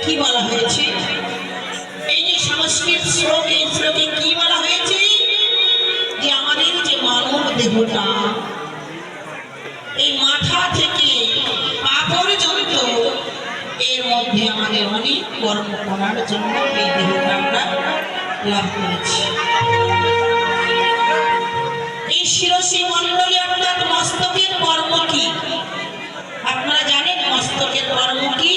কি বলা হয়েছে? এই যে সংস্কৃত শ্লোকে কি বলা হয়েছে? যে আমাদের যে মানব দেহটা, এই মাথা থেকে পা পর্যন্ত এর মধ্যে আমাদের অনেক কর্ম করার জন্য এই দেহটা আমরা লাভ করেছি। এই শিরসী মণ্ডলী অর্থাৎ মস্তকের কর্ম কি? আপনারা জানেন মস্তকের কর্ম কি?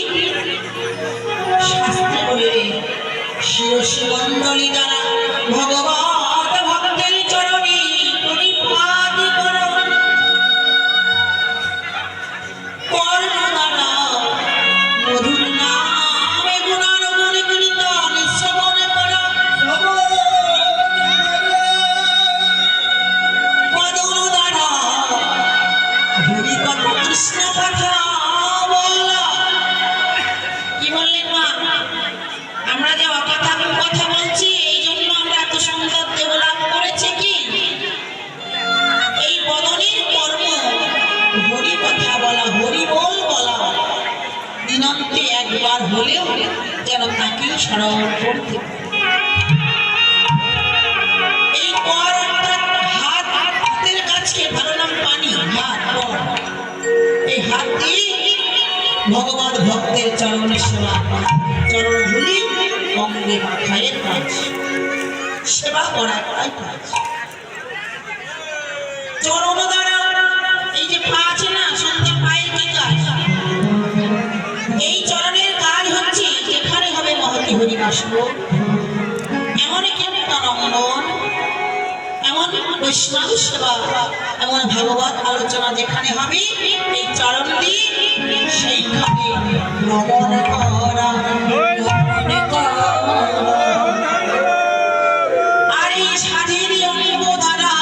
শাস্ত্রে বলে শিরসী মণ্ডলী দ্বারা ভগবত ভক্তের চরণে পরিপাদ করো, কর্ণ দ্বারা মধুর নামে গুণানুগুণ কীর্তন শ্রবণ করো, পদন দ্বারা হরি কথা কৃষ্ণ কথা বলা। কি বললেন মা? আমরা যে অকথা কথা বলছি এই জন্য আমরা এত সুন্দর দেহ লাভ করেছি কি? এই বদনের কর্ম হরি কথা বলা, হরি বল বলা, দিনান্তে একবার হলেও যেন তাকে স্মরণ করতে। এই কর অর্থাৎ হাতের কাছকে ভালো নাম পানি, হাত কর। এই হাত দিয়ে ভগবান ভক্তের চরণ সেবা করা, চরণ ধুলি অঙ্গে মাথায়ের কাজ, সেবা করা কাজ। চরণ দ্বারা এই যে পা আছে না, সন্ধ্যে পায়ের কি কাজ? এই চরণের কাজ হচ্ছে যেখানে হবে মহতি হরিবাস, এমন কীর্তন অঙ্গন, এমন বৈষ্ণব সেবা, এমন ভাগবত আলোচনা যেখানে হবে এই চরণ দিয়ে সেইখানে নমন করা। আর এই সাধের অঙ্গ দ্বারা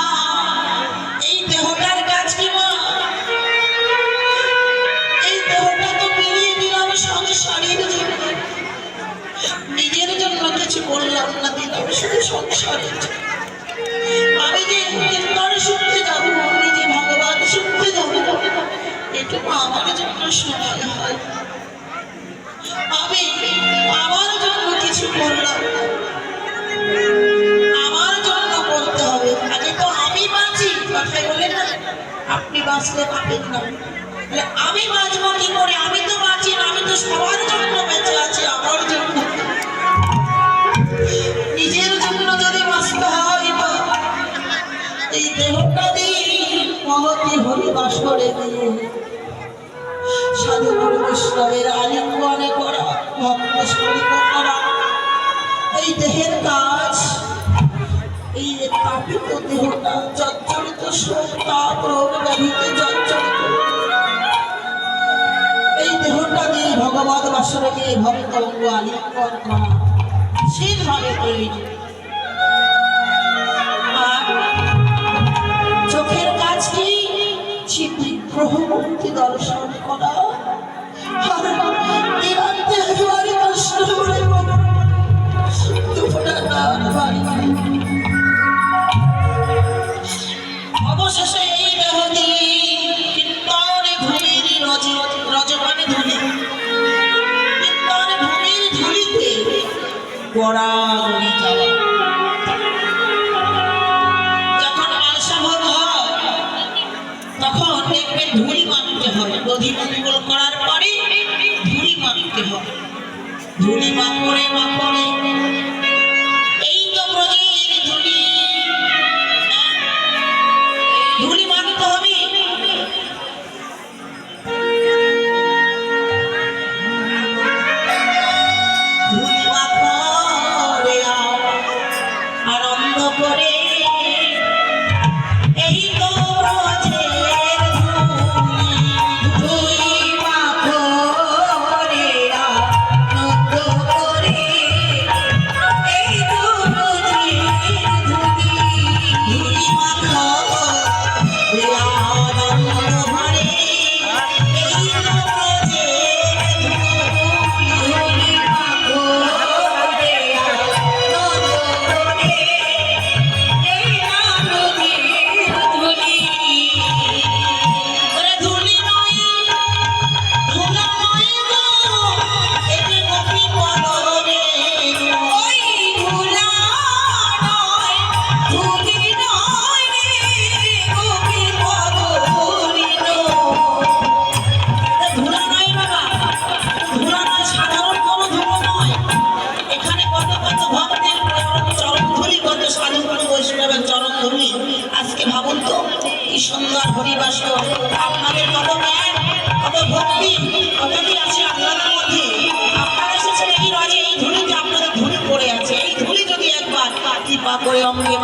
এই দেহটার কাজ কি মা? এই দেহটা তো মিলিয়ে দিলাম সংসারের জন্য, নিজের জন্য কিছু বললাম না, দিলাম শুধু সংসারের জন্য। আমি যে কীর্তন শুনতে যাব, আমি যে ভগবান শুনতে যাব, এটুকু আমার জন্য সময় হয়। আমি আমার জন্য কিছু করলাম, আমার জন্য করতে হবে। আগে তো আমি বাঁচি, কথাই বলে না আপনি বাঁচলে পাবেন না, আমি বাঁচবো কি করে? আমি তো বাঁচি না, আমি তো সবার জন্য বেঁচে আছি, আমার জন্য। নিজের জন্য যদি বাঁচতে হয় এই দেহটা দিয়ে মহতি হরিবাসরে দিয়ে সাধু গুরু বৈষ্ণবের আলিঙ্গনে করা, ভক্ত স্মরিত করা, এই দেহের কাজ। এই তাপিত দেহটা জর্জরিত, শোক তাপ রোগ ব্যাধিতে জর্জরিত, এই দেহটা দিয়ে ভগবত বাসরে দিয়ে ভক্ত অঙ্গ আলিঙ্গন করা বিশেষভাবে প্রয়োজন। চোখের কাজ কি? বিগ্রহ মূর্তি দর্শন করা। অবশেষে এই দেহ দিয়ে কীর্তনে ধুলির রজমানে ধুলি, কীর্তনে ধুলির ধুলিতে গড়াগড়ি যাওয়া। তখন দেখবেন ধুলি মাপতে হয়, দধি মঙ্গল করার পরে ধুলি মাপতে হয়। ধুলি মাপড়ে মাপড়ে এই তো ব্রজের ধুলি, ধুলি মাপতে হবে। ধুলি মাপড়ে আনন্দ করে এই তো ধুলি মাপড়ে আনন্দ করে করে অঙ্গে